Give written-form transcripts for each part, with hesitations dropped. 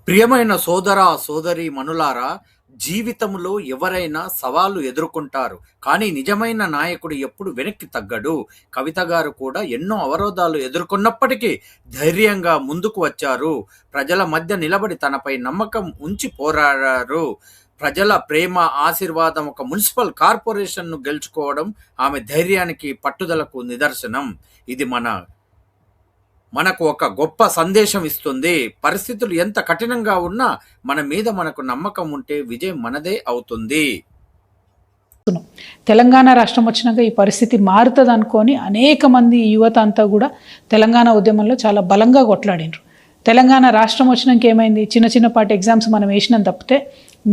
ప్రియమైన సోదర సోదరి మనులారా, జీవితంలో ఎవరైనా సవాలు ఎదుర్కొంటారు. కానీ నిజమైన నాయకుడు ఎప్పుడు వెనక్కి తగ్గడు. కవిత గారు కూడా ఎన్నో అవరోధాలు ఎదుర్కొన్నప్పటికీ ధైర్యంగా ముందుకు వచ్చారు. ప్రజల మధ్య నిలబడి తనపై నమ్మకం ఉంచి పోరాడారు. ప్రజల ప్రేమ, ఆశీర్వాదం, ఒక మున్సిపల్ కార్పొరేషన్ను గెలుచుకోవడం ఆమె ధైర్యానికి, పట్టుదలకు నిదర్శనం. ఇది మనకు ఒక గొప్ప సందేశం ఇస్తుంది. పరిస్థితులు ఎంత కఠినంగా ఉన్నా మన మీద మనకు నమ్మకం ఉంటే విజయం మనదే అవుతుంది. తెలంగాణ రాష్ట్రం వచ్చినాక ఈ పరిస్థితి మారుతుంది అనుకొని అనేక మంది యువత అంతా కూడా తెలంగాణ ఉద్యమంలో చాలా బలంగా కొట్లాడినారు. తెలంగాణ రాష్ట్రం వచ్చినాక ఏమైంది, చిన్న చిన్నపాటి ఎగ్జామ్స్ మనం వేసినాం తప్పితే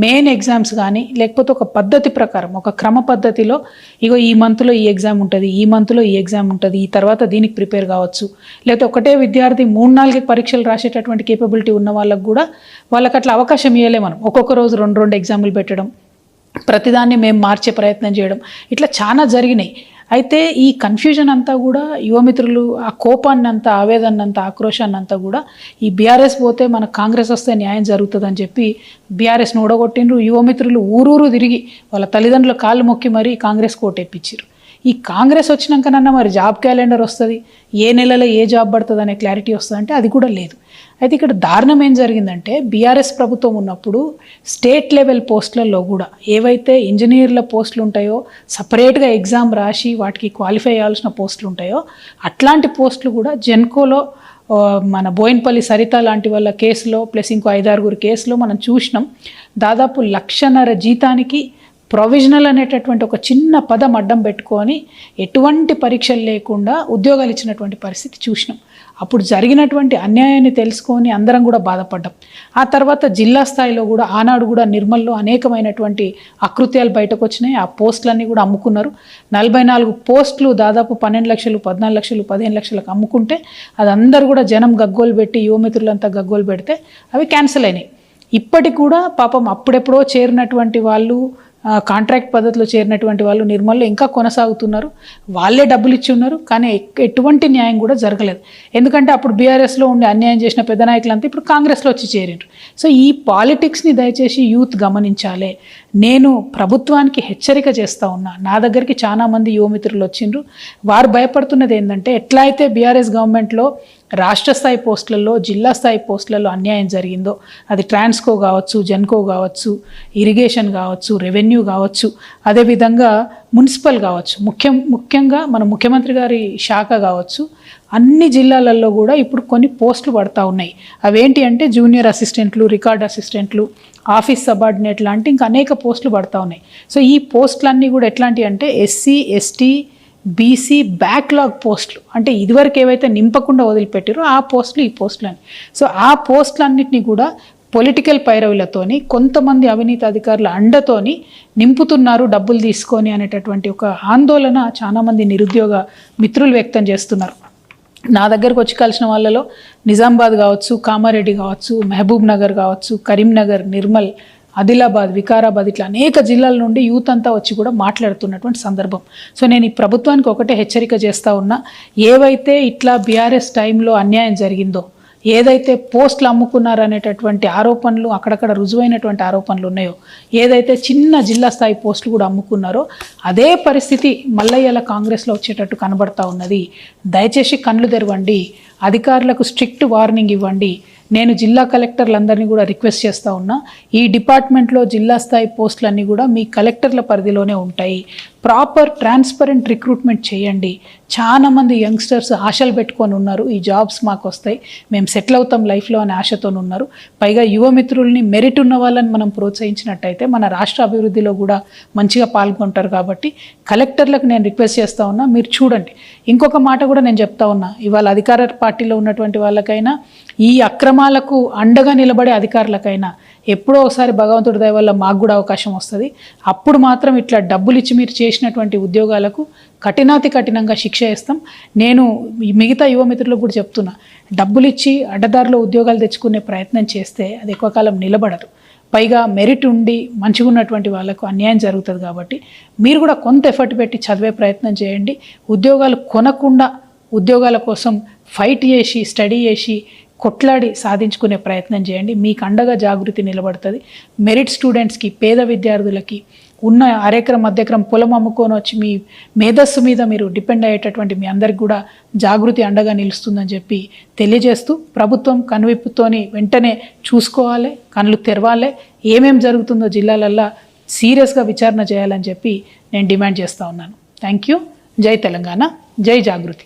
మెయిన్ ఎగ్జామ్స్ కానీ లేకపోతే ఒక పద్ధతి ప్రకారం, ఒక క్రమ పద్ధతిలో ఇగో ఈ మంత్లో ఈ ఎగ్జామ్ ఉంటుంది, ఈ మంత్లో ఈ ఎగ్జామ్ ఉంటుంది, ఈ తర్వాత దీనికి ప్రిపేర్ కావచ్చు, లేకపోతే ఒకటే విద్యార్థి 3-4 పరీక్షలు రాసేటటువంటి కేపబిలిటీ ఉన్న వాళ్ళకు కూడా వాళ్ళకి అట్లా అవకాశం ఇవ్వలే. మనం ఒక్కొక్క రోజు 2 ఎగ్జాములు పెట్టడం, ప్రతిదాన్ని మేము మార్చే ప్రయత్నం చేయడం, ఇట్లా చాలా జరిగినాయి. అయితే ఈ కన్ఫ్యూజన్ అంతా కూడా యువమిత్రులు ఆ కోపాన్ని అంతా, ఆవేదన అంతా, ఆక్రోశాన్ని అంతా కూడా ఈ బీఆర్ఎస్ పోతే మన కాంగ్రెస్ వస్తే న్యాయం జరుగుతుందని చెప్పి బీఆర్ఎస్ను ఓడగొట్టిండ్రు. యువమిత్రులు ఊరూరు తిరిగి వాళ్ళ తల్లిదండ్రుల కాళ్ళు మొక్కి మరీ కాంగ్రెస్ కోటెప్పించారు. ఈ కాంగ్రెస్ వచ్చినాకనన్నా మరి జాబ్ క్యాలెండర్ వస్తుంది, ఏ నెలలో ఏ జాబ్ పడుతుంది అనే క్లారిటీ వస్తుంది అంటే అది కూడా లేదు. అయితే ఇక్కడ దారుణం ఏం జరిగిందంటే, బీఆర్ఎస్ ప్రభుత్వం ఉన్నప్పుడు స్టేట్ లెవెల్ పోస్టులలో కూడా ఏవైతే ఇంజనీర్ల పోస్టులు ఉంటాయో, సపరేట్గా ఎగ్జామ్ రాసి వాటికి క్వాలిఫై అయ్యాల్సిన పోస్టులు ఉంటాయో అట్లాంటి పోస్టులు కూడా జెన్కోలో మన బోయిన్పల్లి సరిత లాంటి వాళ్ళ కేసులో ప్లస్ ఇంకో 5-6 కేసులో మనం చూసినాం. దాదాపు 1,50,000 జీతానికి ప్రొవిజనల్ అనేటటువంటి ఒక చిన్న పదం అడ్డం పెట్టుకొని ఎటువంటి పరీక్షలు లేకుండా ఉద్యోగాలు ఇచ్చినటువంటి పరిస్థితి చూసినాం. అప్పుడు జరిగినటువంటి అన్యాయాన్ని తెలుసుకొని అందరం కూడా బాధపడ్డాం. ఆ తర్వాత జిల్లా స్థాయిలో కూడా ఆనాడు కూడా నిర్మల్లో అనేకమైనటువంటి అకృత్యాలు బయటకు వచ్చినాయి. ఆ పోస్టులన్నీ కూడా అమ్ముకున్నారు. 44 పోస్టులు దాదాపు 12 లక్షలు, 14 లక్షలు, 15 లక్షలకు అమ్ముకుంటే అది అందరూ కూడా జనం గగ్గోలు పెట్టి, యువమిత్రులంతా గగ్గోలు పెడితే అవి క్యాన్సిల్ అయినాయి. ఇప్పటికి కూడా పాపం అప్పుడెప్పుడో చేరినటువంటి వాళ్ళు, కాంట్రాక్ట్ పద్ధతిలో చేరినటువంటి వాళ్ళు నిర్మల్లో ఇంకా కొనసాగుతున్నారు. వాళ్ళే డబ్బులు ఇచ్చి ఉన్నారు, కానీ ఎటువంటి న్యాయం కూడా జరగలేదు. ఎందుకంటే అప్పుడు బీఆర్ఎస్లో ఉండి అన్యాయం చేసిన పెద్ద నాయకులంతా ఇప్పుడు కాంగ్రెస్లో వచ్చి చేరిండ్రు. సో ఈ పాలిటిక్స్ని దయచేసి యూత్ గమనించాలి. నేను ప్రభుత్వానికి హెచ్చరిక చేస్తూ ఉన్నా. నా దగ్గరికి చాలామంది యువమిత్రులు వచ్చిండ్రు. వారు భయపడుతున్నది ఏంటంటే, ఎట్లా అయితే బీఆర్ఎస్ గవర్నమెంట్లో రాష్ట్ర స్థాయి పోస్టులలో, జిల్లా స్థాయి పోస్టులలో అన్యాయం జరిగిందో, అది ట్రాన్స్కో కావచ్చు, జెన్కో కావచ్చు, ఇరిగేషన్ కావచ్చు, రెవెన్యూ కావచ్చు, అదేవిధంగా మున్సిపల్ కావచ్చు, ముఖ్యంగా మన ముఖ్యమంత్రి గారి శాఖ కావచ్చు, అన్ని జిల్లాలలో కూడా ఇప్పుడు కొన్ని పోస్టులు పడతా ఉన్నాయి. అవేంటి అంటే జూనియర్ అసిస్టెంట్లు, రికార్డ్ అసిస్టెంట్లు, ఆఫీస్ సబార్డినేట్ లాంటి ఇంకా అనేక పోస్టులు పడతా ఉన్నాయి. సో ఈ పోస్టులన్నీ కూడా ఎట్లాంటివి అంటే ఎస్సీ, ఎస్టీ, బీసీ బ్యాక్లాగ్ పోస్టులు, అంటే ఇదివరకు ఏవైతే నింపకుండా వదిలిపెట్టారో ఆ పోస్టులు, ఈ పోస్టులు అని. సో ఆ పోస్టులన్నింటినీ కూడా పొలిటికల్ పైరవులతోని, కొంతమంది అవినీతి అధికారుల అండతోని నింపుతున్నారు డబ్బులు తీసుకొని అనేటటువంటి ఒక ఆందోళన చాలామంది నిరుద్యోగ మిత్రులు వ్యక్తం చేస్తున్నారు. నా దగ్గరకు వచ్చి కలిసిన వాళ్ళలో నిజామాబాద్ కావచ్చు, కామారెడ్డి కావచ్చు, మహబూబ్ నగర్ కావచ్చు, కరీంనగర్, నిర్మల్, ఆదిలాబాద్, వికారాబాద్, ఇట్లా అనేక జిల్లాల నుండి యూత్ అంతా వచ్చి కూడా మాట్లాడుతున్నటువంటి సందర్భం. సో నేను ఈ ప్రభుత్వానికి ఒకటే హెచ్చరిక చేస్తూ ఉన్నా, ఏవైతే ఇట్లా బీఆర్ఎస్ టైంలో అన్యాయం జరిగిందో, ఏదైతే పోస్టులు అమ్ముకున్నారనేటటువంటి ఆరోపణలు, అక్కడక్కడ రుజువైనటువంటి ఆరోపణలు ఉన్నాయో, ఏదైతే చిన్న జిల్లా స్థాయి పోస్టులు కూడా అమ్ముకున్నారో అదే పరిస్థితి మల్లయ్యల కాంగ్రెస్లో వచ్చేటట్టు కనబడతా ఉన్నది. దయచేసి కళ్ళు తెరవండి, అధికారులకు స్ట్రిక్ట్ వార్నింగ్ ఇవ్వండి. నేను జిల్లా కలెక్టర్లందరినీ కూడా రిక్వెస్ట్ చేస్తూ ఉన్నా, ఈ డిపార్ట్మెంట్లో జిల్లా స్థాయి పోస్టులన్నీ కూడా మీ కలెక్టర్ల పరిధిలోనే ఉంటాయి. ప్రాపర్ ట్రాన్స్పరెంట్ రిక్రూట్మెంట్ చేయండి. చాలామంది యంగ్స్టర్స్ ఆశలు పెట్టుకొని ఉన్నారు, ఈ జాబ్స్ మాకు వస్తాయి, మేము సెటిల్ అవుతాం లైఫ్లో అనే ఆశతో ఉన్నారు. పైగా యువమిత్రుల్ని, మెరిట్ ఉన్న వాళ్ళని మనం ప్రోత్సహించినట్టయితే మన రాష్ట్ర అభివృద్ధిలో కూడా మంచిగా పాల్గొంటారు. కాబట్టి కలెక్టర్లకు నేను రిక్వెస్ట్ చేస్తూ ఉన్నా, మీరు చూడండి. ఇంకొక మాట కూడా నేను చెప్తా ఉన్నా, ఇవాళ అధికార పార్టీలో ఉన్నటువంటి వాళ్ళకైనా, ఈ అక్రమాలకు అండగా నిలబడే అధికారులకైనా ఎప్పుడో ఒకసారి భగవంతుడి దయ వల్ల మాకు కూడా అవకాశం వస్తుంది. అప్పుడు మాత్రం ఇట్లా డబ్బులు ఇచ్చి మీరు చేసినటువంటి ఉద్యోగాలకు కఠినాతి కఠినంగా శిక్ష వేస్తాం. నేను మిగతా యువమిత్రులకు కూడా చెప్తున్నా, డబ్బులు ఇచ్చి అడ్డదారిలో ఉద్యోగాలు తెచ్చుకునే ప్రయత్నం చేస్తే అది ఎక్కువ కాలం నిలబడదు. పైగా మెరిట్ ఉండి మంచిగా ఉన్నటువంటి వాళ్ళకు అన్యాయం జరుగుతుంది. కాబట్టి మీరు కూడా కొంత ఎఫర్ట్ పెట్టి చదివే ప్రయత్నం చేయండి. ఉద్యోగాలు కొనకుండా ఉద్యోగాల కోసం ఫైట్ చేసి, స్టడీ చేసి, కొట్లాడి సాధించుకునే ప్రయత్నం చేయండి. మీకు అండగా జాగృతి నిలబడుతుంది. మెరిట్ స్టూడెంట్స్కి, పేద విద్యార్థులకి, ఉన్న అరెకరం మధ్యక్రమం పొలం అమ్ముకొని వచ్చి మీ మేధస్సు మీద మీరు డిపెండ్ అయ్యేటటువంటి మీ అందరికి కూడా జాగృతి అండగా నిలుస్తుందని చెప్పి తెలియజేస్తూ, ప్రభుత్వం కనువిప్పుతోని వెంటనే చూసుకోవాలి, కళ్ళు తెరవాలి, ఏమేం జరుగుతుందో జిల్లాలల్లో సీరియస్గా విచారణ చేయాలని చెప్పి నేను డిమాండ్ చేస్తూ ఉన్నాను. Thank you. జై తెలంగాణ, జై జాగృతి.